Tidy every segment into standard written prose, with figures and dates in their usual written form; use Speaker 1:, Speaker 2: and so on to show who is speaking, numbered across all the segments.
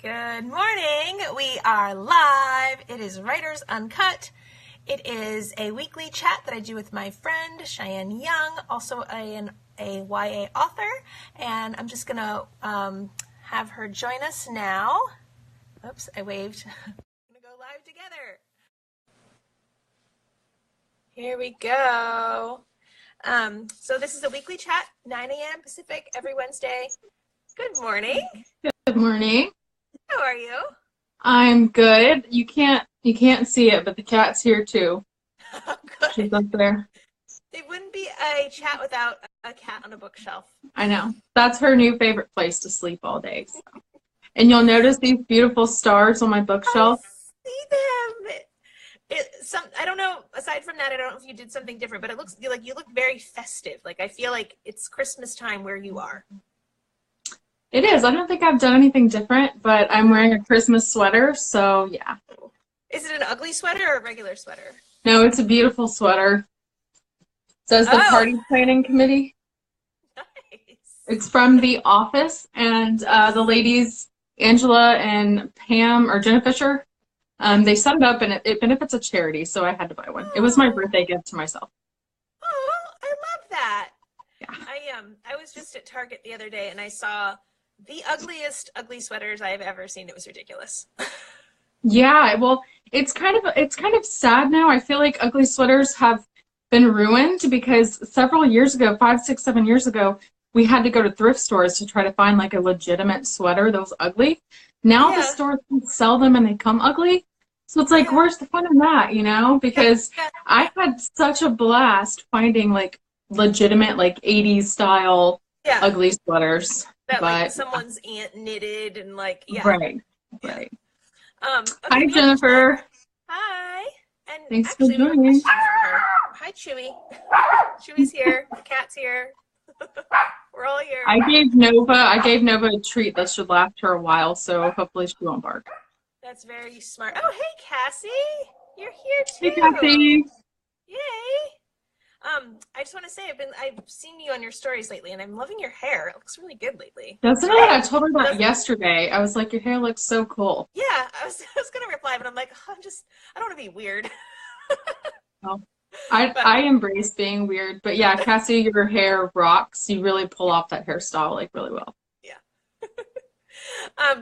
Speaker 1: Good morning. We are live. It is Writers Uncut. It is a weekly chat that I do with my friend Cheyenne Young, also a YA author, and I'm just gonna have her join us now. Oops, I waved. We're gonna go live together. Here we go. So this is a weekly chat, 9 a.m. Pacific every Wednesday. Good morning.
Speaker 2: Good morning.
Speaker 1: How are you?
Speaker 2: I'm good. You can't see it, but the cat's here too.
Speaker 1: Oh, good.
Speaker 2: She's up there.
Speaker 1: It wouldn't be a chat without a cat on a bookshelf.
Speaker 2: I know. That's her new favorite place to sleep all day. So. And you'll notice these beautiful stars on my bookshelf.
Speaker 1: I see them. I don't know. Aside from that, I don't know if you did something different, but it looks like you look very festive. Like I feel like it's Christmas time where you are.
Speaker 2: It is. I don't think I've done anything different, but I'm wearing a Christmas sweater, so yeah.
Speaker 1: Is it an ugly sweater or a regular sweater?
Speaker 2: No, it's a beautiful sweater. It says the Party Planning Committee.
Speaker 1: Nice.
Speaker 2: It's from The Office, and the ladies, Angela and Pam, or Jenna Fisher, they set it up, and it benefits a charity, so I had to buy one. It was my birthday gift to myself.
Speaker 1: Oh, I love that.
Speaker 2: Yeah.
Speaker 1: I was just at Target the other day, and I saw the ugliest ugly sweaters I have ever seen. It was ridiculous.
Speaker 2: Yeah, well, it's kind of sad now. I feel like ugly sweaters have been ruined because several years ago, 5, 6, 7 years ago, we had to go to thrift stores to try to find like a legitimate sweater that was ugly. Now the stores can sell them and they come ugly. So it's like, where's the fun in that, you know? Because I had such a blast finding like legitimate like 80s style ugly sweaters.
Speaker 1: That like someone's aunt knitted and like
Speaker 2: Right.
Speaker 1: Okay,
Speaker 2: Hi Jennifer.
Speaker 1: Hi. And
Speaker 2: thanks
Speaker 1: actually,
Speaker 2: for joining.
Speaker 1: Hi Chewy. Chewy's here. The cat's here. We're all here.
Speaker 2: I gave Nova a treat that should last her a while, so hopefully she won't bark.
Speaker 1: That's very smart. Oh, hey Cassie. You're here too.
Speaker 2: Hey Cassie.
Speaker 1: Yay. I just want to say I've seen you on your stories lately, and I'm loving your hair. It looks really good lately.
Speaker 2: Doesn't it? I told her that yesterday. I was like, your hair looks so cool.
Speaker 1: Yeah, I was gonna reply, but I'm like, I don't want to be weird.
Speaker 2: Well, I embrace being weird, but yeah, Cassie, your hair rocks. You really pull off that hairstyle like really well.
Speaker 1: Yeah.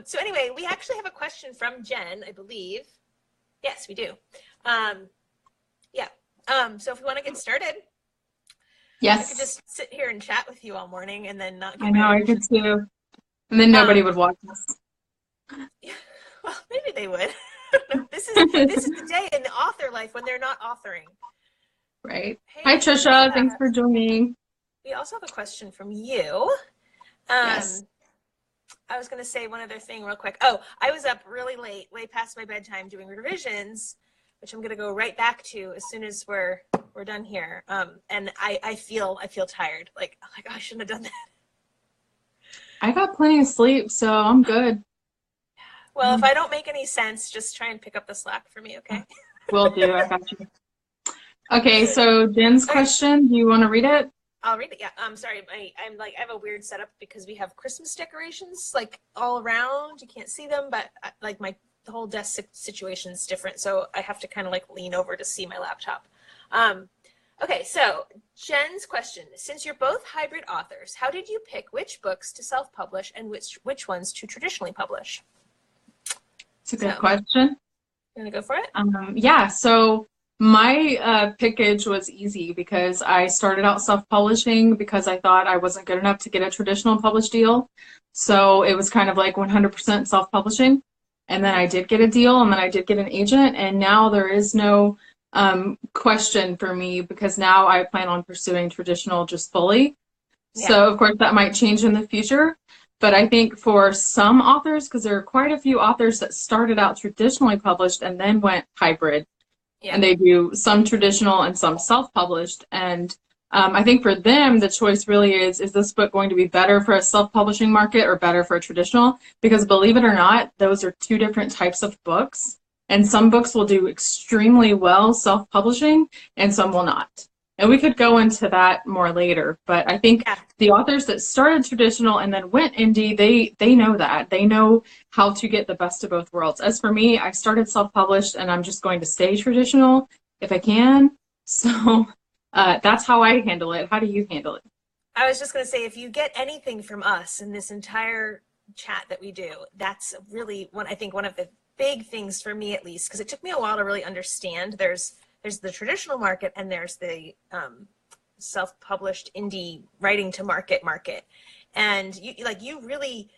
Speaker 1: So anyway, we actually have a question from Jen, I believe. Yes, we do. So if we want to get started.
Speaker 2: Yes.
Speaker 1: I could just sit here and chat with you all morning and then not get
Speaker 2: I know, I could too. And then nobody would watch us.
Speaker 1: Yeah, well, maybe they would. This is the day in the author life when they're not authoring.
Speaker 2: Right. Hey, hi, Trisha. Thanks for joining.
Speaker 1: We also have a question from you.
Speaker 2: Yes.
Speaker 1: I was going to say one other thing real quick. Oh, I was up really late, way past my bedtime doing revisions, which I'm going to go right back to as soon as we're done here. And I feel tired. Like, oh, I shouldn't have done that.
Speaker 2: I got plenty of sleep, so I'm good.
Speaker 1: Well, if I don't make any sense, just try and pick up the slack for me, okay?
Speaker 2: Will do. I got you. Okay, so Jen's question, do you want to read it?
Speaker 1: I'll read it. Yeah. I'm sorry. I have a weird setup because we have Christmas decorations like all around. You can't see them, but like the whole desk situation is different, so I have to kind of like lean over to see my laptop. Okay, so Jen's question: since you're both hybrid authors, how did you pick which books to self-publish and which ones to traditionally publish?
Speaker 2: It's a good question.
Speaker 1: You want to go for it?
Speaker 2: Yeah. So my pickage was easy because I started out self-publishing because I thought I wasn't good enough to get a traditional published deal. So it was kind of like 100% self-publishing. And then I did get a deal, and then I did get an agent, and now there is no question for me because now I plan on pursuing traditional just fully. Yeah. So of course that might change in the future, but I think for some authors, because there are quite a few authors that started out traditionally published and then went hybrid, and they do some traditional and some self-published, and I think for them the choice really is this book going to be better for a self-publishing market or better for a traditional? Because believe it or not, those are two different types of books. And some books will do extremely well self-publishing, and some will not. And we could go into that more later, but I think
Speaker 1: Yeah.
Speaker 2: the authors that started traditional and then went indie, they know that. They know how to get the best of both worlds. As for me, I started self-published and I'm just going to stay traditional if I can. So that's how I handle it. How do you handle it?
Speaker 1: I was just going to say, if you get anything from us in this entire chat that we do, that's really I think one of the big things for me, at least, because it took me a while to really understand. There's the traditional market and there's the self-published indie writing to market. And you really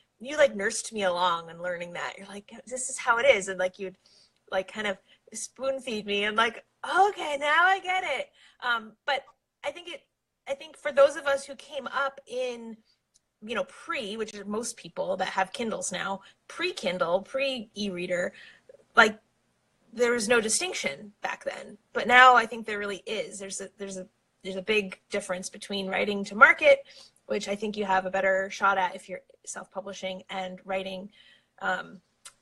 Speaker 1: nursed me along and learning that. You're like, this is how it is. And like you'd like kind of spoon feed me and like, okay, now I get it. But I think for those of us who came up in, which are most people that have Kindles now, pre-Kindle, pre-e-reader, like there was no distinction back then. But now I think there really is. There's a big difference between writing to market, which I think you have a better shot at if you're self-publishing, and writing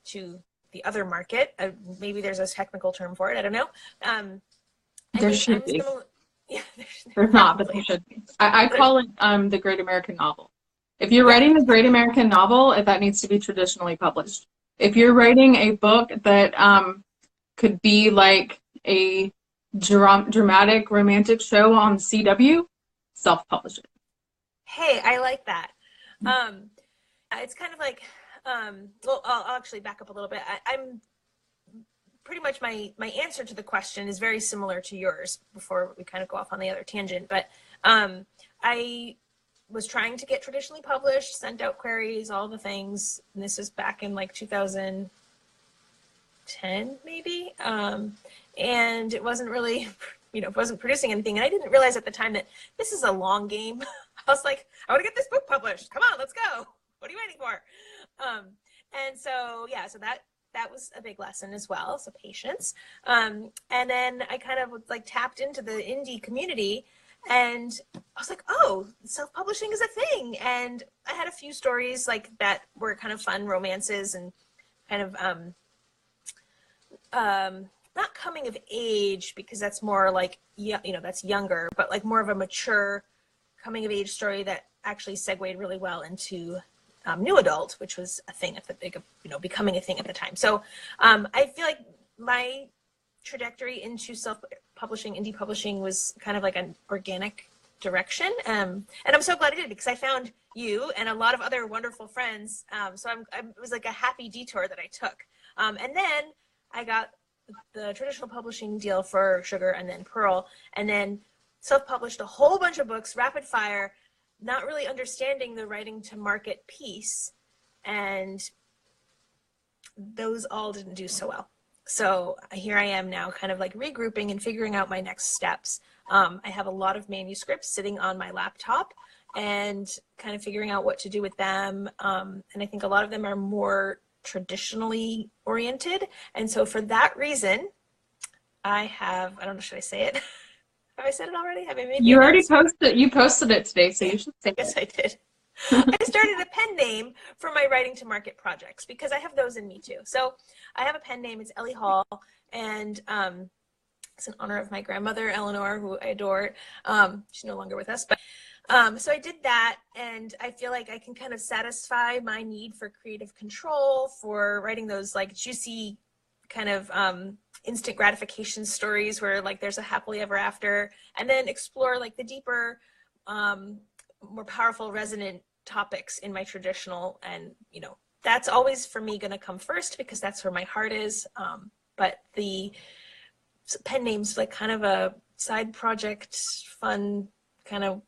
Speaker 1: to the other market. Maybe there's a technical term for it. I don't know.
Speaker 2: There should be.
Speaker 1: Yeah,
Speaker 2: there's not, but there should be. I call it the Great American Novel. If you're writing a Great American Novel, that needs to be traditionally published. If you're writing a book that could be like a dramatic romantic show on CW, self-publish it.
Speaker 1: Hey, I like that. It's kind of like, well, I'll actually back up a little bit. I'm pretty much my answer to the question is very similar to yours before we kind of go off on the other tangent. But I was trying to get traditionally published, sent out queries, all the things. And this was back in like 2010, maybe. And it wasn't really, it wasn't producing anything. And I didn't realize at the time that this is a long game. I was like, I want to get this book published. Come on, let's go. What are you waiting for? And so, yeah, so that was a big lesson as well. So patience. And then I kind of like tapped into the indie community, and I was like, oh, self-publishing is a thing. And I had a few stories like that were kind of fun romances and kind of not coming of age, because that's more like, that's younger, but like more of a mature coming of age story that actually segued really well into new adult, which was a thing at the becoming a thing at the time. So I feel like my trajectory into self-publishing, indie publishing, was kind of like an organic direction. And I'm so glad I did, because I found you and a lot of other wonderful friends. So it was like a happy detour that I took. And then I got the traditional publishing deal for Sugar and then Pearl, and then self-published a whole bunch of books, rapid fire, not really understanding the writing to market piece. And those all didn't do so well. So here I am now kind of like regrouping and figuring out my next steps. I have a lot of manuscripts sitting on my laptop and kind of figuring out what to do with them. And I think a lot of them are more traditionally oriented. And so for that reason, I don't know, should I say it? Have I said it already? Have I made
Speaker 2: You already posted. You posted it today, so you should say it.
Speaker 1: Yes, I did. I started a pen name for my writing to market projects, because I have those in me too. So I have a pen name. It's Ellie Hall, and it's in honor of my grandmother, Eleanor, who I adore. She's no longer with us, but so I did that, and I feel like I can kind of satisfy my need for creative control, for writing those like juicy kind of instant gratification stories where like there's a happily ever after, and then explore like the deeper, more powerful, resonant topics in my traditional. And that's always for me going to come first, because that's where my heart is. But the pen name's like kind of a side project, fun kind of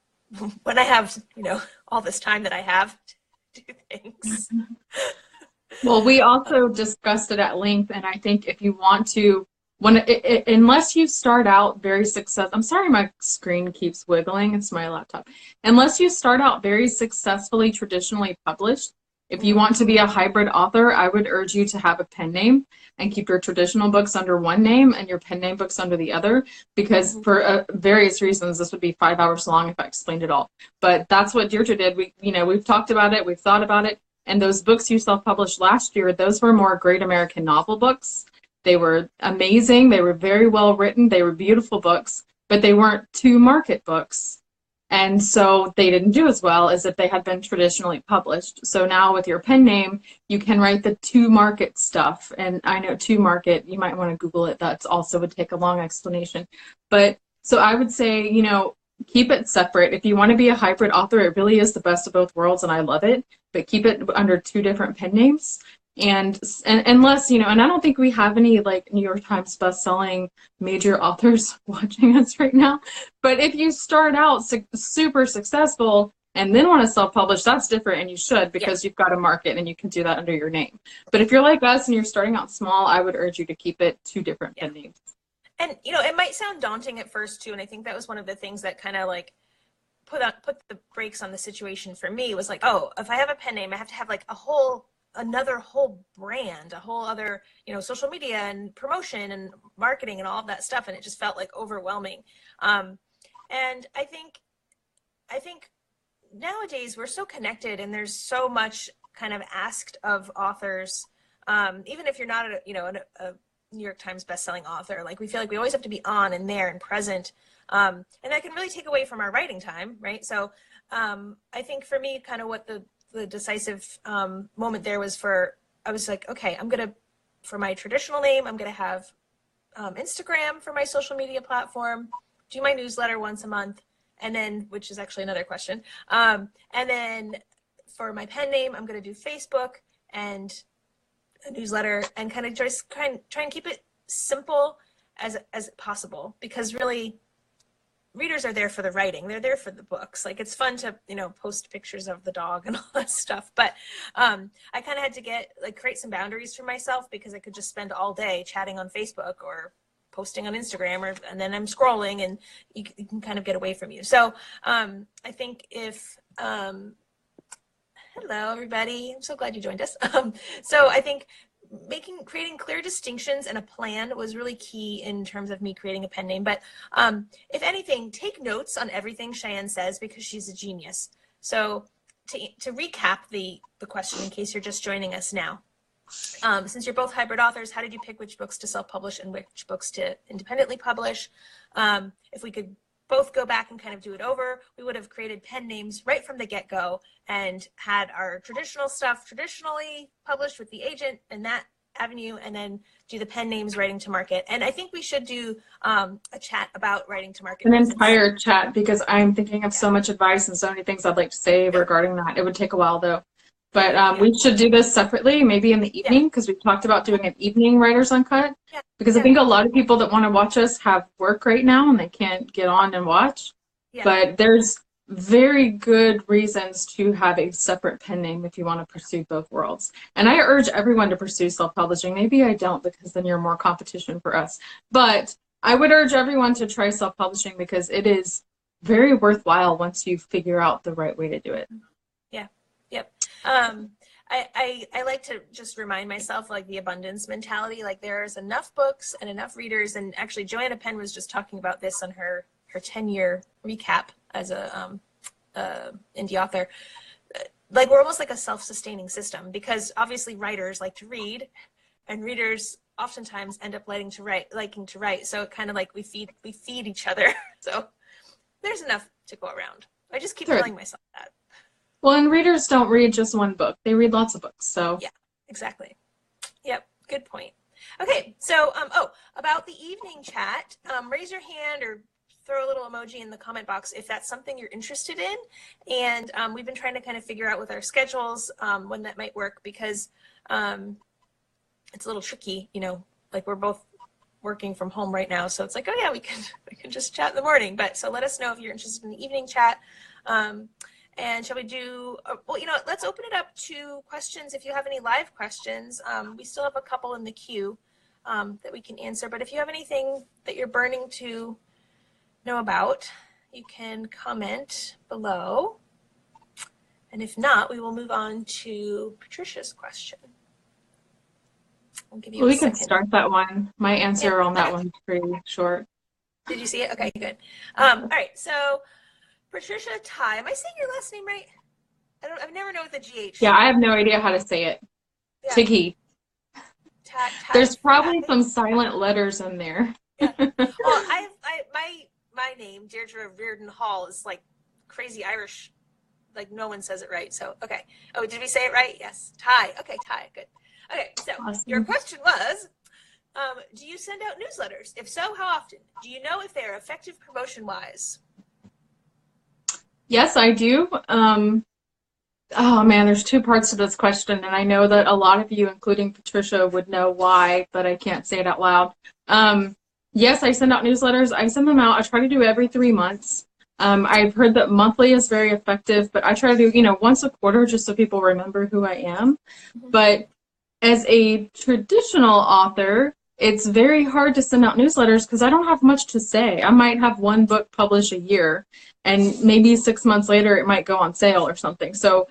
Speaker 1: when I have all this time that I have to do things.
Speaker 2: Well, we also discussed it at length, and I think if you want to, unless you start out very successful, I'm sorry, my screen keeps wiggling. It's my laptop. Unless you start out very successfully traditionally published, if you want to be a hybrid author, I would urge you to have a pen name and keep your traditional books under one name and your pen name books under the other, because for various reasons, this would be 5 hours long if I explained it all. But that's what Deirdre did. We've talked about it, we've thought about it. And those books you self-published last year, those were more Great American Novel books. They were amazing. They were very well written. They were beautiful books. but they weren't to market books. And so they didn't do as well as if they had been traditionally published. So now with your pen name, you can write the to market stuff. And I know to market, you might want to Google it. That's also would take a long explanation. But so I would say, you know, keep it separate. If you want to be a hybrid author, it really is the best of both worlds, and I love it. But keep it under two different pen names. And unless, you know, and I don't think we have any like New York Times best-selling major authors watching us right now. But if you start out super successful and then want to self-publish, that's different, and you should, because you've got a market and you can do that under your name. But if you're like us and you're starting out small, I would urge you to keep it two different pen names.
Speaker 1: And, you know, it might sound daunting at first too. And I think that was one of the things that kind of like put the brakes on the situation for me, was like, oh, if I have a pen name, I have to have like another whole brand, a whole other, you know, social media and promotion and marketing and all of that stuff. And it just felt like overwhelming. And I think nowadays we're so connected, and there's so much kind of asked of authors. Even if you're not a New York Times bestselling author, like we feel like we always have to be on and there and present. And that can really take away from our writing time, right? So I think for me, kind of what the decisive moment there was I was like, okay, for my traditional name, I'm going to have Instagram for my social media platform, do my newsletter once a month, and then, which is actually another question. And then for my pen name, I'm going to do Facebook and a newsletter, and kind of just try and keep it simple as possible, because really readers are there for the writing. They're there for the books. Like, it's fun to, you know, post pictures of the dog and all that stuff. But I kind of had to create some boundaries for myself, because I could just spend all day chatting on Facebook or posting on Instagram, and then I'm scrolling, and you can kind of get away from you. So I think hello, everybody. I'm so glad you joined us. So I think creating clear distinctions and a plan was really key in terms of me creating a pen name. But if anything, take notes on everything Cheyenne says, because she's a genius. So to recap the question, in case you're just joining us now, since you're both hybrid authors, how did you pick which books to self-publish and which books to independently publish? If we could both go back and kind of do it over, we would have created pen names right from the get-go and had our traditional stuff traditionally published with the agent and that avenue, and then do the pen names writing to market. And I think we should do a chat about writing to market.
Speaker 2: An entire chat, because I'm thinking of so much advice and so many things I'd like to say regarding that. It would take a while though. But we should do this separately, maybe in the evening, because we've talked about doing an evening Writers Uncut. Because I think a lot of people that want to watch us have work right now and they can't get on and watch. But there's very good reasons to have a separate pen name if you want to pursue both worlds. And I urge everyone to pursue self-publishing. Maybe I don't, because then you're more competition for us. But I would urge everyone to try self-publishing, because it is very worthwhile once you figure out the right way to do it.
Speaker 1: I like to just remind myself, like, the abundance mentality, like there's enough books and enough readers. And actually Joanna Penn was just talking about this on her 10-year recap as a indie author. Like, we're almost like a self-sustaining system, because obviously writers like to read, and readers oftentimes end up liking to write. So it kind of like we feed each other. So there's enough to go around. I just keep telling myself that.
Speaker 2: Well, and readers don't read just one book. They read lots of books, so.
Speaker 1: Yeah, exactly. Yep, good point. Okay, so, about the evening chat, raise your hand or throw a little emoji in the comment box if that's something you're interested in. And we've been trying to kind of figure out with our schedules when that might work, because it's a little tricky, you know, like we're both working from home right now. So it's like, oh yeah, we can just chat in the morning. But so let us know if you're interested in the evening chat. And shall we do, well, you know, let's open it up to questions. If you have any live questions, we still have a couple in the queue that we can answer. But if you have anything that you're burning to know about, you can comment below. And if not, we will move on to Patricia's question. I'll give you a second.
Speaker 2: We can start that one. My answer on that one is pretty short.
Speaker 1: Did you see it? Okay, good. All right, so Patricia Ty, am I saying your last name right? I've never known with the GH.
Speaker 2: Yeah, I have no idea how to say it. Yeah. Tiggy. There's probably some silent letters in there.
Speaker 1: Yeah. Well, my name, Deirdre Reardon Hall, is like crazy Irish. Like no one says it right. So, okay. Oh, did we say it right? Yes. Ty. Okay, Ty. Good. Okay, so your
Speaker 2: Awesome.
Speaker 1: question was, do you send out newsletters? If so, how often? Do you know if they are effective promotion-wise?
Speaker 2: Yes, I do. Oh man, there's two parts to this question, and I know that a lot of you, including Patricia, would know why, but I can't say it out loud. Yes, I send out newsletters. I send them out. I try to do every 3 months. I've heard that monthly is very effective, but I try to do, once a quarter just so people remember who I am.
Speaker 1: Mm-hmm.
Speaker 2: But as a traditional author, it's very hard to send out newsletters because I don't have much to say. I might have one book published a year, and maybe 6 months later it might go on sale or something. So,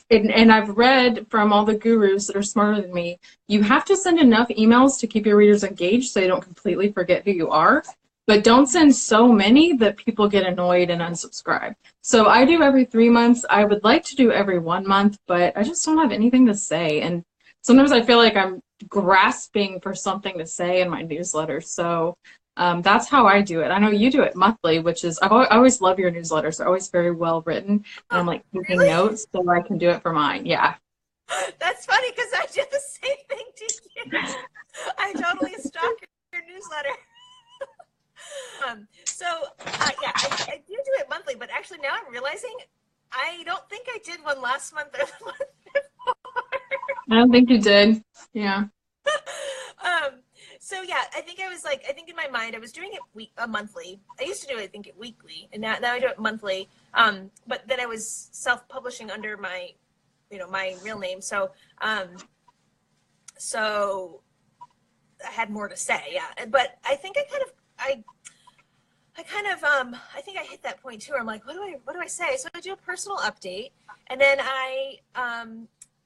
Speaker 2: and I've read from all the gurus that are smarter than me, you have to send enough emails to keep your readers engaged so they don't completely forget who you are. But don't send so many that people get annoyed and unsubscribe. So I do every 3 months. I would like to do every 1 month, but I just don't have anything to say. And sometimes I feel like I'm grasping for something to say in my newsletter. So that's how I do it. I know you do it monthly, which is, I always love your newsletters. They're always very well written. And I'm like taking
Speaker 1: Really?
Speaker 2: notes so I can do it for mine. Yeah.
Speaker 1: That's funny because I did the same thing to you. I totally stalk your newsletter. Yeah, I do it monthly, but actually now I'm realizing I don't think I did one last month or the month before.
Speaker 2: I don't think you did. Yeah.
Speaker 1: So yeah, I think in my mind I was doing it monthly. I used to do it, I think, weekly, and now I do it monthly. But then I was self-publishing under my, my real name. So I had more to say, yeah. But I think I think I hit that point too. Where I'm like, what do I say? So I do a personal update, and then I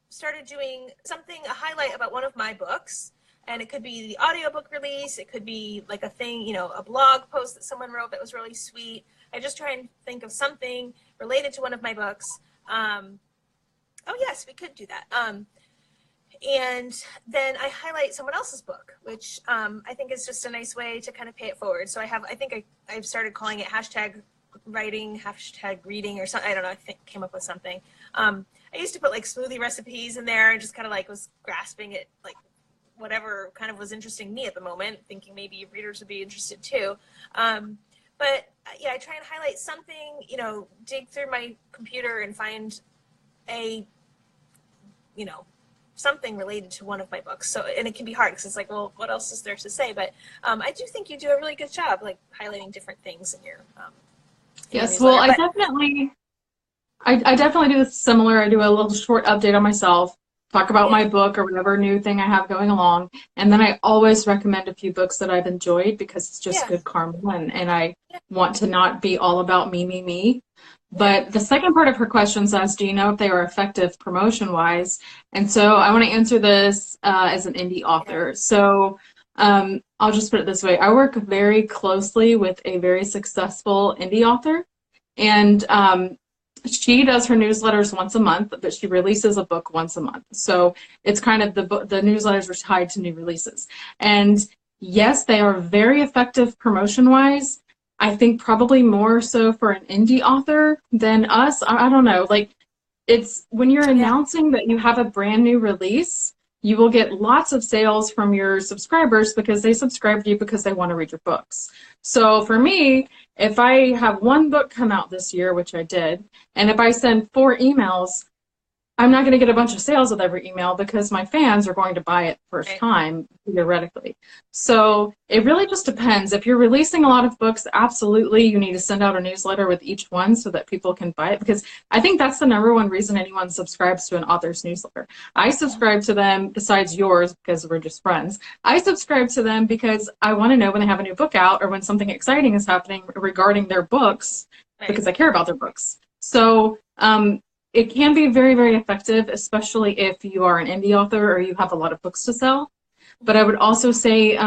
Speaker 1: started doing a highlight about one of my books, and it could be the audiobook release. It could be like a thing, a blog post that someone wrote that was really sweet. I just try and think of something related to one of my books. Oh yes, we could do that. And then I highlight someone else's book, which I think is just a nice way to kind of pay it forward. So I've started calling it hashtag writing, hashtag reading, or something. I don't know. I think came up with something. I used to put like smoothie recipes in there and just kind of like was grasping at like whatever kind of was interesting me at the moment, thinking maybe readers would be interested too. But yeah, I try and highlight something, dig through my computer and find something related to one of my books. So, and it can be hard because it's like, well, what else is there to say? But I do think you do a really good job, like highlighting different things in your
Speaker 2: yes, well, I definitely do this similar. I do a little short update on myself, talk about my book or whatever new thing I have going along, and then I always recommend a few books that I've enjoyed because it's just good karma, and I want to not be all about me. But the second part of her question says, do you know if they are effective promotion-wise? And so I want to answer this as an indie author. So I'll just put it this way. I work very closely with a very successful indie author, and she does her newsletters once a month, but she releases a book once a month. So it's kind of the newsletters are tied to new releases. And yes, they are very effective promotion-wise. I think probably more so for an indie author than us. I don't know. Like, it's when you're announcing that you have a brand new release, you will get lots of sales from your subscribers because they subscribe to you because they want to read your books. So for me, if I have one book come out this year, which I did, and if I send 4 emails, I'm not going to get a bunch of sales with every email because my fans are going to buy it first time, theoretically. So it really just depends. If you're releasing a lot of books, absolutely, you need to send out a newsletter with each one so that people can buy it, because I think that's the #1 reason anyone subscribes to an author's newsletter. I subscribe to them, besides yours, because we're just friends. I subscribe to them because I want to know when they have a new book out or when something exciting is happening regarding their books, because I care about their books. So, it can be very, very effective, especially if you are an indie author or you have a lot of books to sell. But I would also say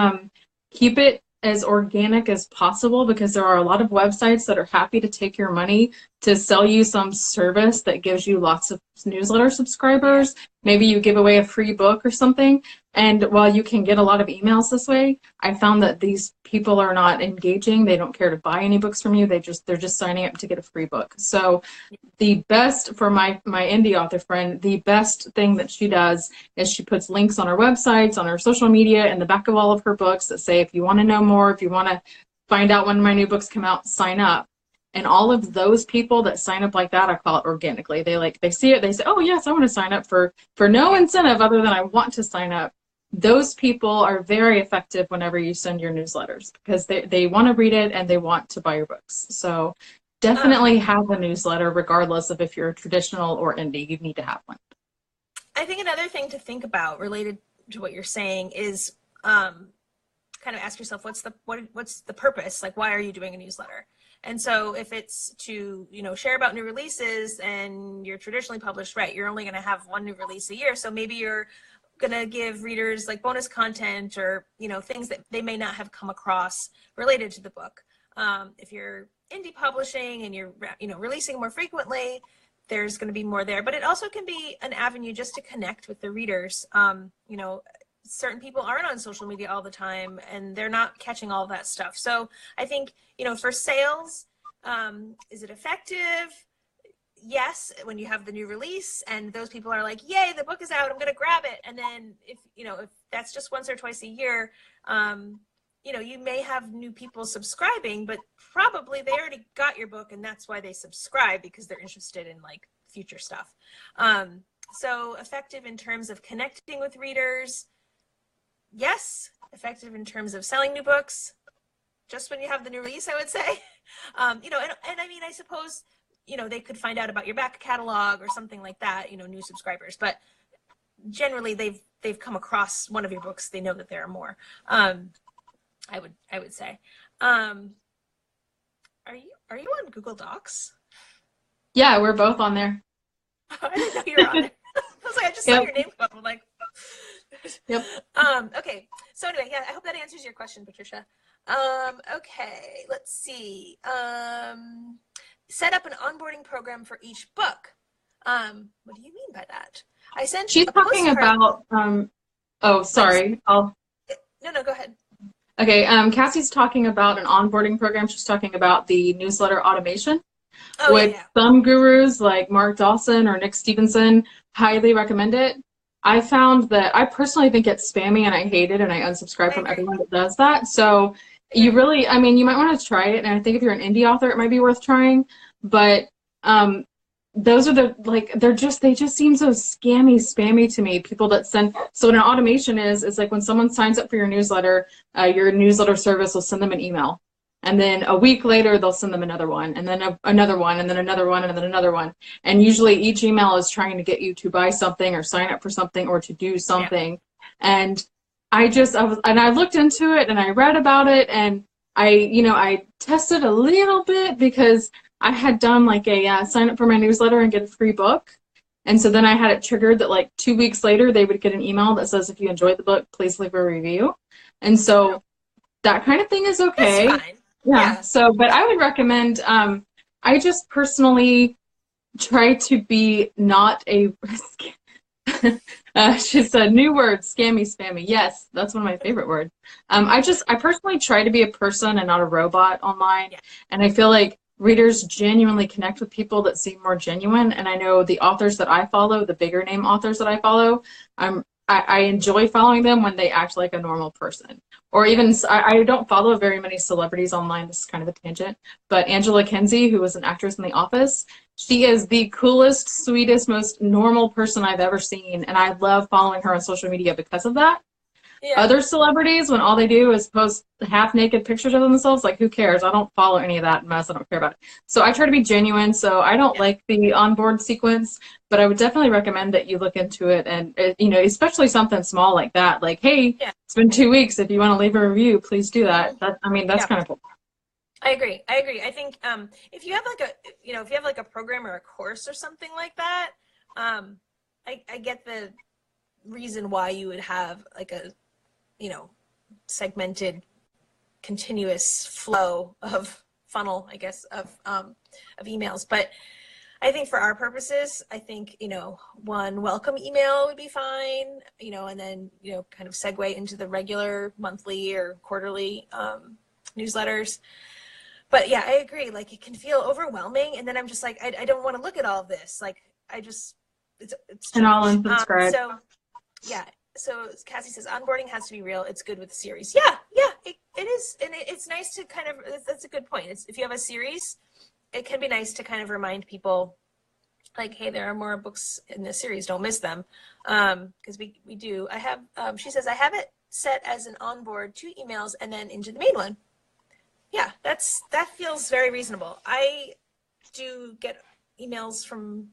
Speaker 2: keep it as organic as possible, because there are a lot of websites that are happy to take your money to sell you some service that gives you lots of newsletter
Speaker 1: Yeah.
Speaker 2: subscribers. Maybe you give away a free book or something. And while you can get a lot of emails this way, I found that these people are not engaging. They don't care to buy any books from you. They're just signing up to get a free book. So the best for my indie author friend, the best thing that she does is she puts links on her websites, on her social media, in the back of all of her books that say, if you want to know more, if you want to find out when my new books come out, sign up. And all of those people that sign up like that, I call it organically. They see it, they say, oh yes, I want to sign up for no
Speaker 1: Yeah.
Speaker 2: incentive other than I want to sign up. Those people are very effective whenever you send your newsletters because they want to read it and they want to buy your books. So definitely have a newsletter regardless of if you're traditional or indie. You need to have one.
Speaker 1: I think another thing to think about related to what you're saying is kind of ask yourself, what's the purpose? Like, why are you doing a newsletter? And so if it's to, share about new releases, and you're traditionally published, right, you're only going to have one new release a year. So maybe you're going to give readers like bonus content or, things that they may not have come across related to the book. If you're indie publishing and you're, releasing more frequently, there's going to be more there. But it also can be an avenue just to connect with the readers. Certain people aren't on social media all the time and they're not catching all of that stuff. So I think, for sales, is it effective? Yes, when you have the new release and those people are like, yay, the book is out, I'm going to grab it. And then if that's just once or twice a year, you may have new people subscribing, but probably they already got your book and that's why they subscribe, because they're interested in like future stuff. So effective in terms of connecting with readers. Yes. Effective in terms of selling new books. Just when you have the new release, I would say. And I mean, I suppose, they could find out about your back catalog or something like that, new subscribers, but generally they've come across one of your books. They know that there are more. I would say. Are you on Google Docs?
Speaker 2: Yeah, we're both on there.
Speaker 1: I didn't know you were on there. I was like, I just saw your name come up. I'm like,
Speaker 2: yep.
Speaker 1: Okay. So anyway, yeah, I hope that answers your question, Patricia. Okay, let's see. Set up an onboarding program for each book. What do you mean by that? I sent
Speaker 2: She's
Speaker 1: a
Speaker 2: talking
Speaker 1: postcard.
Speaker 2: about oh, sorry.
Speaker 1: No, go ahead.
Speaker 2: Okay, Cassie's talking about an onboarding program. She's talking about the newsletter automation,
Speaker 1: Oh,
Speaker 2: which
Speaker 1: yeah.
Speaker 2: some gurus like Mark Dawson or Nick Stevenson highly recommend it. I found that I personally think it's spammy and I hate it and I unsubscribe from everyone that does that. So you really, I mean, you might want to try it. And I think if you're an indie author, it might be worth trying. But those are they just seem so spammy to me. People that send, so what an automation is like when someone signs up for your newsletter service will send them an email. And then a week later, they'll send them another one, and then another one, and then another one, and then another one. And usually each email is trying to get you to buy something or sign up for something or to do something. Yeah. And I looked into it and I read about it and I tested a little bit because I had done like a sign up for my newsletter and get a free book. And so then I had it triggered that like 2 weeks later, they would get an email that says, if you enjoyed the book, please leave a review. And so that kind of thing is okay.
Speaker 1: That's fine.
Speaker 2: Yeah. So, but I would recommend, I just personally try to be not a risk. She's a new word, scammy, spammy. Yes, that's one of my favorite words. I personally try to be a person and not a robot online. Yeah. And I feel like readers genuinely connect with people that seem more genuine. And I know the authors that I follow, the bigger name authors that I follow, I enjoy following them when they act like a normal person. Or even, I don't follow very many celebrities online. This is kind of a tangent. But Angela Kinsey, who was an actress in The Office, she is the coolest, sweetest, most normal person I've ever seen. And I love following her on social media because of that. Yeah. Other celebrities, when all they do is post half-naked pictures of themselves, like, who cares? I don't follow any of that mess. I don't care about it. So I try to be genuine. So I don't like the onboard sequence, but I would definitely recommend that you look into it. And, especially something small like that. Like, hey, it's been 2 weeks. If you want to leave a review, please do that. That's kind of cool.
Speaker 1: I agree. I think if you have like a program or a course or something like that, I get the reason why you would have like a segmented, continuous flow of funnel, I guess, of emails. But I think for our purposes, I think, one welcome email would be fine, and then, kind of segue into the regular monthly or quarterly newsletters. But yeah, I agree. Like, it can feel overwhelming. And then I'm just like, I don't want to look at all of this. Like, it's
Speaker 2: and I'll unsubscribe.
Speaker 1: So yeah. So Cassie says, onboarding has to be real. It's good with the series. Yeah, it is. And it's nice to kind of, that's a good point. If you have a series, it can be nice to kind of remind people, like, hey, there are more books in this series. Don't miss them. Because we do. I have, she says, I have it set as an onboard 2 emails and then into the main one. Yeah, that feels very reasonable. I do get emails from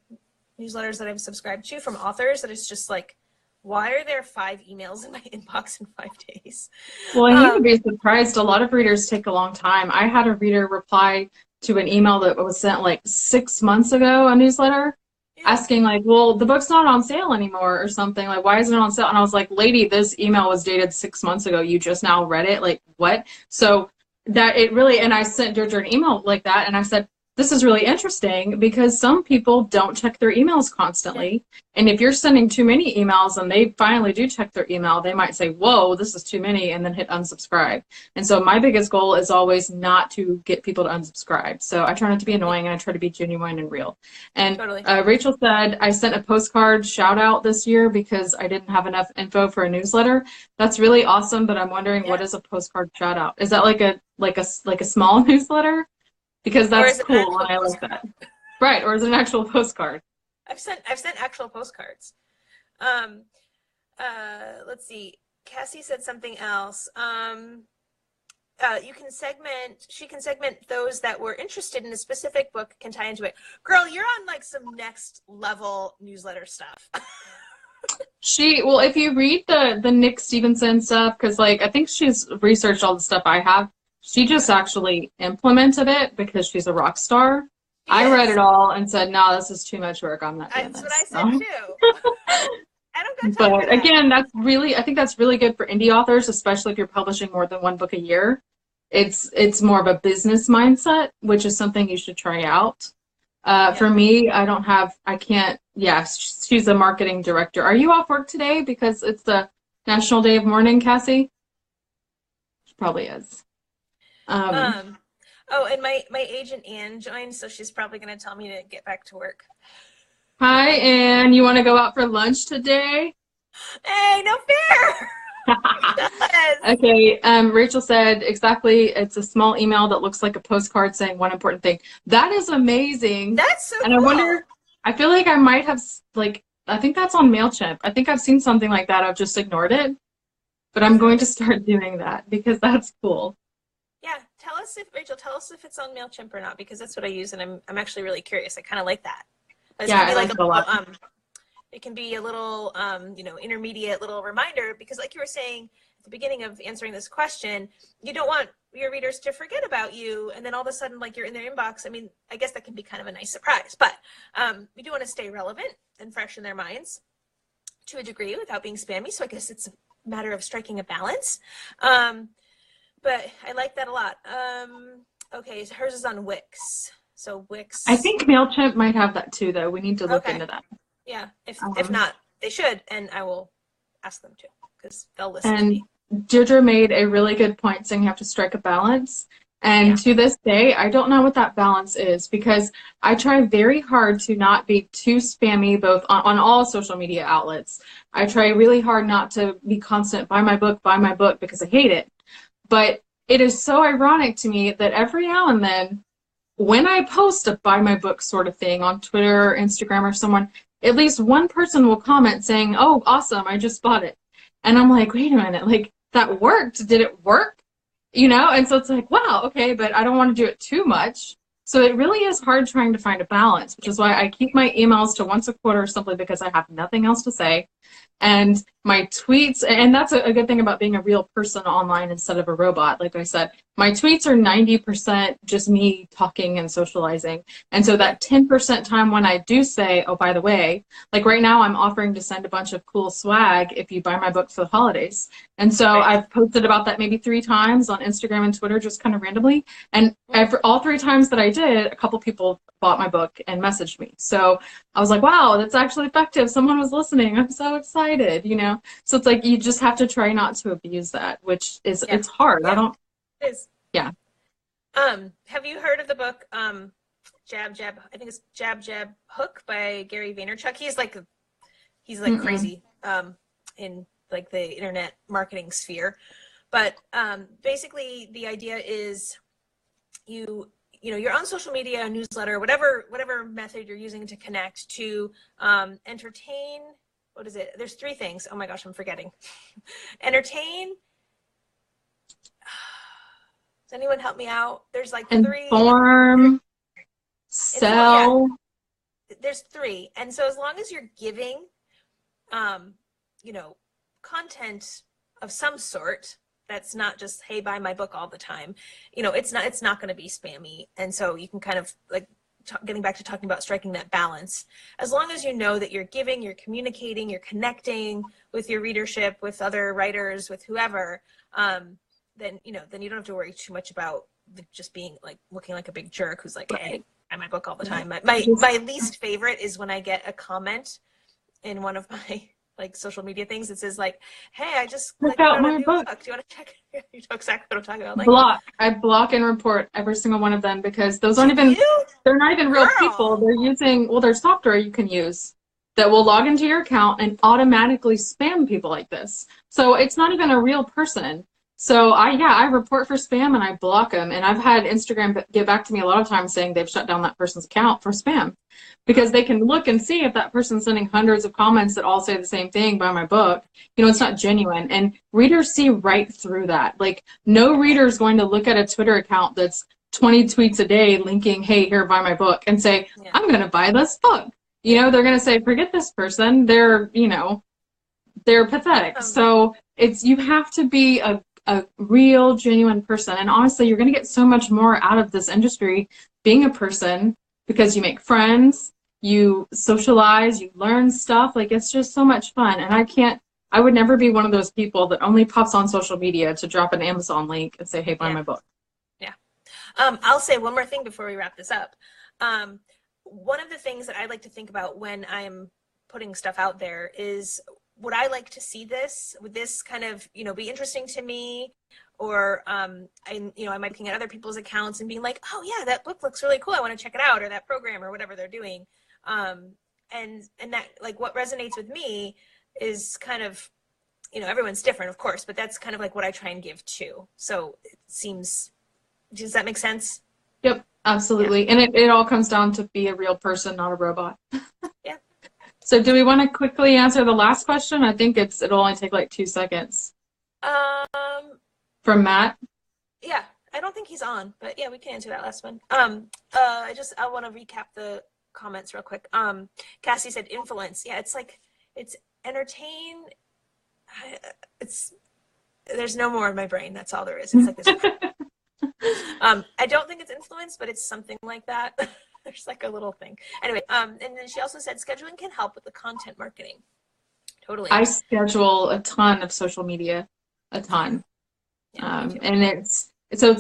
Speaker 1: newsletters that I've subscribed to from authors that it's just like, why are there 5 emails in my inbox in 5 days?
Speaker 2: Well, and you would be surprised. A lot of readers take a long time. I had a reader reply to an email that was sent like 6 months ago, a newsletter, asking like, well, the book's not on sale anymore or something. Like, why isn't it on sale? And I was like, lady, this email was dated 6 months ago. You just now read it? Like, what? So that it really, and I sent Deirdre an email like that, and I said, this is really interesting because some people don't check their emails constantly. And if you're sending too many emails and they finally do check their email, they might say, whoa, this is too many, and then hit unsubscribe. And so my biggest goal is always not to get people to unsubscribe. So I try not to be annoying, and I try to be genuine and real. And
Speaker 1: Totally.
Speaker 2: Rachel said, I sent a postcard shout out this year because I didn't have enough info for a newsletter. That's really awesome, but I'm wondering, what is a postcard shout out? Is that like a small newsletter? Because that's cool, and I like that. Right, or is it an actual postcard?
Speaker 1: I've sent actual postcards. Let's see. Cassie said something else. She can segment those that were interested in a specific book, can tie into it. Girl, you're on like some next level newsletter stuff.
Speaker 2: Well, if you read the Nick Stevenson stuff, because like I think she's researched all the stuff I have. She just actually implemented it because she's a rock star. I read it all and said, no, this is too much work. I'm not doing this.
Speaker 1: That's what I said too. I don't got time for that.
Speaker 2: Again, I think that's really good for indie authors, especially if you're publishing more than 1 book a year. It's more of a business mindset, which is something you should try out. For me, she's a marketing director. Are you off work today because it's the National Day of Mourning, Cassie? She probably is.
Speaker 1: And my agent Anne joined, so she's probably going to tell me to get back to work.
Speaker 2: Hi, Anne. You want to go out for lunch today?
Speaker 1: Hey, no fair.
Speaker 2: Okay. Rachel said exactly. It's a small email that looks like a postcard saying one important thing. That is amazing.
Speaker 1: That's so
Speaker 2: and
Speaker 1: cool.
Speaker 2: I wonder. I feel like I might have I think that's on MailChimp. I think I've seen something like that. I've just ignored it. But I'm going to start doing that because that's cool.
Speaker 1: Yeah, Rachel, tell us if it's on MailChimp or not, because that's what I use, and I'm actually really curious. I kind of like that.
Speaker 2: I like it a lot.
Speaker 1: It can be a little, intermediate little reminder, because like you were saying at the beginning of answering this question, you don't want your readers to forget about you, and then all of a sudden, like, you're in their inbox. I mean, I guess that can be kind of a nice surprise, but we do want to stay relevant and fresh in their minds to a degree without being spammy, so I guess it's a matter of striking a balance. But I like that a lot. Okay, so hers is on Wix. So Wix.
Speaker 2: I think MailChimp might have that too, though. We need to look into that.
Speaker 1: Yeah, if not, they should, and I will ask them to, because they'll listen to me.
Speaker 2: Deirdre made a really good point saying you have to strike a balance. And to this day, I don't know what that balance is, because I try very hard to not be too spammy, both on all social media outlets. I try really hard not to be constant, buy my book, because I hate it. But it is so ironic to me that every now and then, when I post a buy my book sort of thing on Twitter or Instagram or someone, at least one person will comment saying, oh, awesome, I just bought it. And I'm like, wait a minute, like, that worked. Did it work? And so it's like, wow, okay, but I don't want to do it too much. So it really is hard trying to find a balance, which is why I keep my emails to once a quarter simply because I have nothing else to say. And my tweets, and that's a good thing about being a real person online instead of a robot. Like I said, my tweets are 90% just me talking and socializing. And so that 10% time when I do say, oh, by the way, like right now I'm offering to send a bunch of cool swag if you buy my book for the holidays. And so I've posted about that maybe 3 times on Instagram and Twitter, just kind of randomly. And all 3 times that I did, a couple people bought my book and messaged me. So I was like, wow, that's actually effective. Someone was listening. I'm so excited, you know? So it's like, you just have to try not to abuse that, which is, it's hard.
Speaker 1: Yeah.
Speaker 2: I don't,
Speaker 1: It is.
Speaker 2: yeah.
Speaker 1: Have you heard of the book, Jab, Jab, I think it's Jab, Jab, Hook by Gary Vaynerchuk? He's like crazy, in like the internet marketing sphere. But, basically the idea is you're on social media, newsletter, whatever method you're using to connect to entertain. What is it? There's 3 things. Oh my gosh, I'm forgetting. Entertain. Does anyone help me out? There's like 3.
Speaker 2: Inform, sell.
Speaker 1: There's 3. And so as long as you're giving, content of some sort, that's not just, hey, buy my book all the time. It's not going to be spammy. And so you can kind of like getting back to talking about striking that balance. As long as you know that you're giving, you're communicating, you're connecting with your readership, with other writers, with whoever, then you don't have to worry too much about just being like looking like a big jerk who's like, hey, buy my book all the time. My least favorite is when I get a comment in one of my like social media things. It says like, hey, I just
Speaker 2: check out my book.
Speaker 1: Do you want to check? You know exactly what I'm talking about.
Speaker 2: Like, I block and report every single one of them because those aren't even, they're not even real people. They're using, there's software you can use that will log into your account and automatically spam people like this. So it's not even a real person. So I report for spam and I block them. And I've had Instagram get back to me a lot of times saying they've shut down that person's account for spam because they can look and see if that person's sending hundreds of comments that all say the same thing by my book. It's not genuine. And readers see right through that. Like no reader is going to look at a Twitter account that's 20 tweets a day linking, hey, here, buy my book and say, I'm going to buy this book. They're going to say, forget this person. They're pathetic. So you have to be a real, genuine person. And honestly, you're going to get so much more out of this industry being a person because you make friends, you socialize, you learn stuff. Like, it's just so much fun. And I would never be one of those people that only pops on social media to drop an Amazon link and say, hey, buy my book.
Speaker 1: Yeah. I'll say one more thing before we wrap this up. One of the things that I like to think about when I'm putting stuff out there is, would I like to see this? Would this kind of, be interesting to me? Or, I might be looking at other people's accounts and being like, oh yeah, that book looks really cool. I want to check it out, or that program or whatever they're doing. And that, like, what resonates with me is kind of, everyone's different, of course, but that's kind of like what I try and give too. So it seems, does that make sense?
Speaker 2: Yep, absolutely. Yeah. And it all comes down to be a real person, not a robot.
Speaker 1: Yeah.
Speaker 2: So do we want to quickly answer the last question? I think it'll only take like 2 seconds. From Matt? Yeah,
Speaker 1: I don't think he's on, but yeah, we can answer that last one. I want to recap the comments real quick. Cassie said influence. Yeah, it's entertain. There's no more in my brain. That's all there is. It's like this. I don't think it's influence, but it's something like that. There's like a little thing. Anyway, and then she also said scheduling can help with the content marketing. Totally.
Speaker 2: I schedule a ton of social media, a ton. Yeah, and it's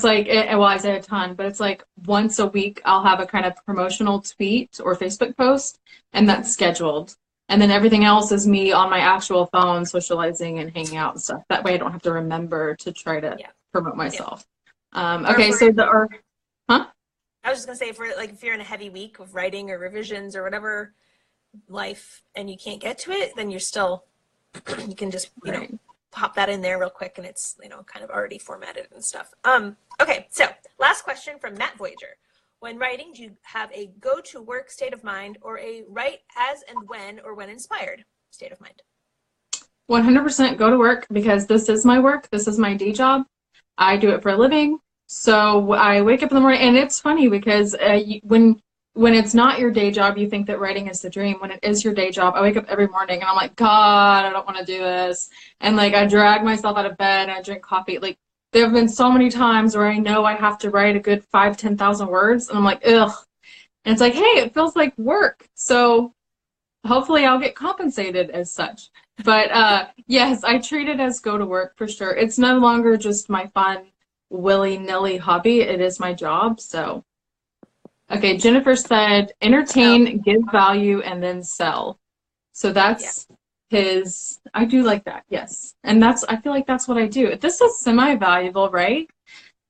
Speaker 2: like, I say a ton, but it's like once a week I'll have a kind of promotional tweet or Facebook post, and that's scheduled. And then everything else is me on my actual phone socializing and hanging out and stuff. That way I don't have to remember to try to promote myself. Okay, so
Speaker 1: I was just gonna say, if you're in a heavy week of writing or revisions or whatever life and you can't get to it, then you're still, you can just, pop that in there real quick and it's, kind of already formatted and stuff. Okay, so last question from Matt Voyager. When writing, do you have a go-to work state of mind or a write as and when or when inspired state of mind?
Speaker 2: 100% go to work because this is my work. This is my day job. I do it for a living. So I wake up in the morning, and it's funny because when when it's not your day job, you think that writing is the dream. When it is your day job, I wake up every morning and I'm like, God, I don't want to do this. And like I drag myself out of bed and I drink coffee. Like there have been so many times where I know I have to write a good 10,000 words and I'm like, ugh. And it's like, hey, it feels like work. So hopefully I'll get compensated as such. But yes, I treat it as go to work for sure. It's no longer just my fun, willy-nilly hobby. It is my job. So, okay, Jennifer said
Speaker 1: Oh,
Speaker 2: entertain, give value, and then sell. So
Speaker 1: yeah.
Speaker 2: that's his, I do like that, yes. And that's, I feel like that's what I do. This is semi-valuable, right?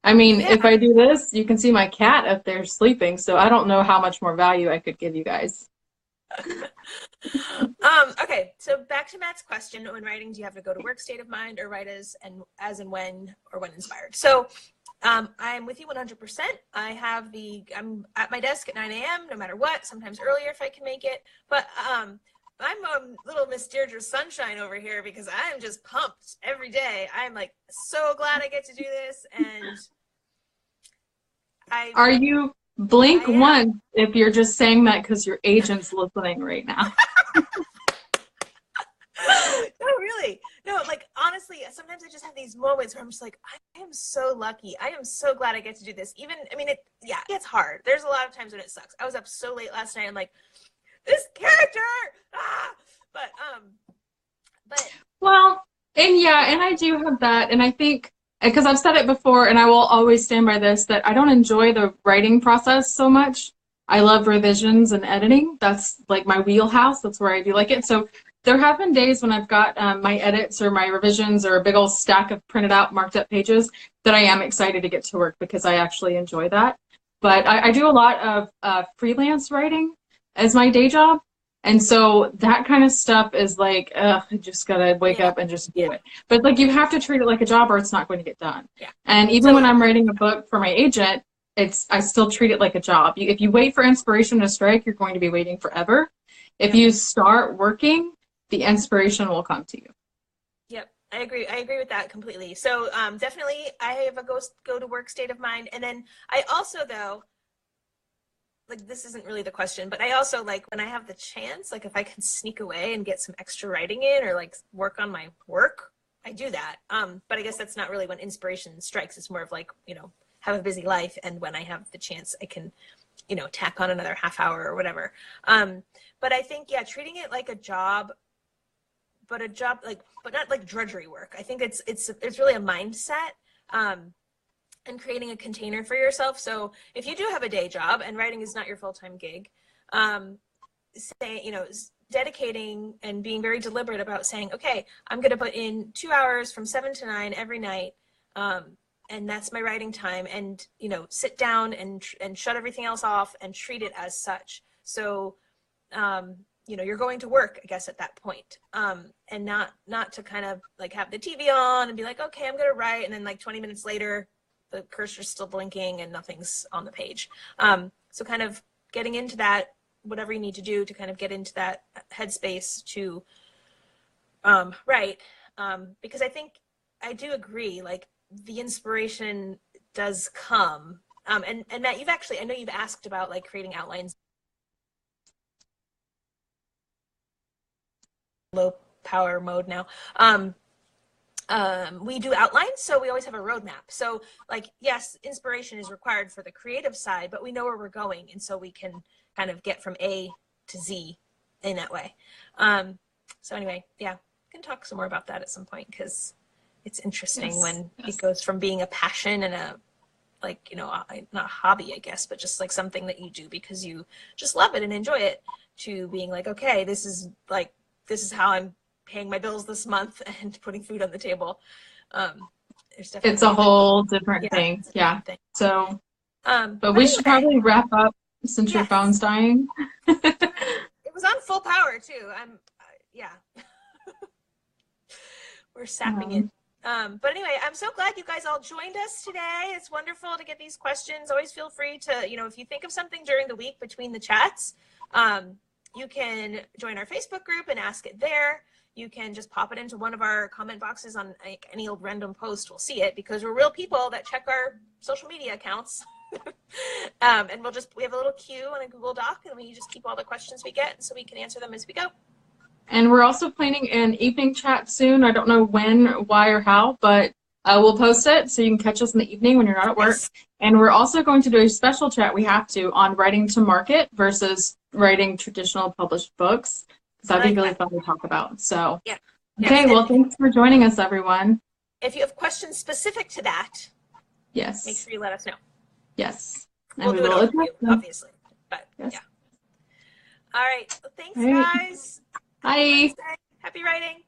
Speaker 2: I mean,
Speaker 1: Yeah.
Speaker 2: if I do this, you can see my cat up there sleeping. So I don't know how much more value I could give you guys.
Speaker 1: Okay, so back to Matt's question: when writing, do you have to go to work state of mind, or write as and when, or when inspired? So, I'm with you 100%. I'm at my desk at 9 a.m. no matter what. Sometimes earlier if I can make it. But I'm a little Miss Deirdre Sunshine over here because I'm just pumped every day. I'm like so glad I get to do this, and I
Speaker 2: Are you blink
Speaker 1: I am.
Speaker 2: once if you're just saying that because your agent's listening right now?
Speaker 1: No, really. No, like honestly, sometimes I just have these moments where I'm just like, I am so lucky. I am so glad I get to do this. Even, I mean, yeah, it's hard. There's a lot of times when it sucks. I was up so late last night. I'm like, this character, ah! But, but
Speaker 2: Well, and yeah, and I do have that. And I think, because I've said it before, and I will always stand by this, that I don't enjoy the writing process so much. I love revisions and editing. That's like my wheelhouse. That's where I do like it. So there have been days when I've got my edits or my revisions or a big old stack of printed out, marked up pages that I am excited to get to work because I actually enjoy that. But I do a lot of freelance writing as my day job. And so that kind of stuff is like, ugh, I just gotta wake
Speaker 1: yeah,
Speaker 2: up and just
Speaker 1: yeah,
Speaker 2: do it. But like you have to treat it like a job or it's not going to get done.
Speaker 1: yeah.
Speaker 2: And even when
Speaker 1: So,
Speaker 2: I'm writing a book for my agent, I still treat it like a job. If you wait for inspiration to strike, you're going to be waiting forever. If
Speaker 1: yep,
Speaker 2: you start working, the inspiration will come to you.
Speaker 1: yep. I agree. I agree with that completely. So, definitely, I have a go to work state of mind, and then I also though, like this isn't really the question, but I also like when I have the chance, like if I can sneak away and get some extra writing in or like work on my work, I do that. But I guess that's not really when inspiration strikes. It's more of like, have a busy life, and when I have the chance, I can, tack on another half hour or whatever. But I think, yeah, treating it like a job, but a job but not like drudgery work. I think it's really a mindset. And creating a container for yourself. So if you do have a day job and writing is not your full-time gig, dedicating and being very deliberate about saying, okay, I'm going to put in 2 hours from 7 to 9 every night. And that's my writing time, and, sit down and shut everything else off and treat it as such. So, you're going to work, I guess, at that point. And not to kind of like have the TV on and be like, okay, I'm going to write. And then like 20 minutes later, the cursor's still blinking and nothing's on the page. So kind of getting into that, whatever you need to do to kind of get into that headspace to write. Because I think I do agree, like the inspiration does come. And Matt, I know you've asked about like creating outlines, low power mode now. We do outlines, so we always have a roadmap. So like, yes, inspiration is required for the creative side, but we know where we're going, and so we can kind of get from A to Z in that way. So anyway, yeah, we can talk some more about that at some point, because it's interesting
Speaker 2: Yes.
Speaker 1: when
Speaker 2: Yes.
Speaker 1: it goes from being a passion and not a hobby, I guess, but just like something that you do because you just love it and enjoy it, to being like, okay, this is how I'm paying my bills this month and putting food on the table. There's
Speaker 2: It's a
Speaker 1: definitely
Speaker 2: whole different
Speaker 1: yeah,
Speaker 2: thing.
Speaker 1: it's a
Speaker 2: Yeah.
Speaker 1: different thing.
Speaker 2: So, but
Speaker 1: But
Speaker 2: we should
Speaker 1: anyway,
Speaker 2: probably wrap up since your
Speaker 1: yes,
Speaker 2: phone's dying.
Speaker 1: it was on full power too. Yeah, we're sapping it.
Speaker 2: Um,
Speaker 1: But anyway, I'm so glad you guys all joined us today. It's wonderful to get these questions. Always feel free to, if you think of something during the week between the chats, you can join our Facebook group and ask it there. You can just pop it into one of our comment boxes on like any old random post. We'll see it because we're real people that check our social media accounts. And we have a little queue on a Google Doc, and we just keep all the questions we get, so we can answer them as we go.
Speaker 2: And we're also planning an evening chat soon. I don't know when, why, or how, but we'll post it so you can catch us in the evening when you're not at work.
Speaker 1: Yes.
Speaker 2: And we're also going to do a special chat, we have to, on writing to market versus writing traditional published books. Because that'd be really fun to talk about. So,
Speaker 1: yeah.
Speaker 2: Okay,
Speaker 1: yes.
Speaker 2: well, thanks for joining us, everyone.
Speaker 1: If you have questions specific to that,
Speaker 2: yes,
Speaker 1: make sure you let us know.
Speaker 2: Yes.
Speaker 1: We'll do an overview, obviously. But
Speaker 2: yes.
Speaker 1: yeah. All right. Well, thanks, guys.
Speaker 2: Bye.
Speaker 1: Happy writing.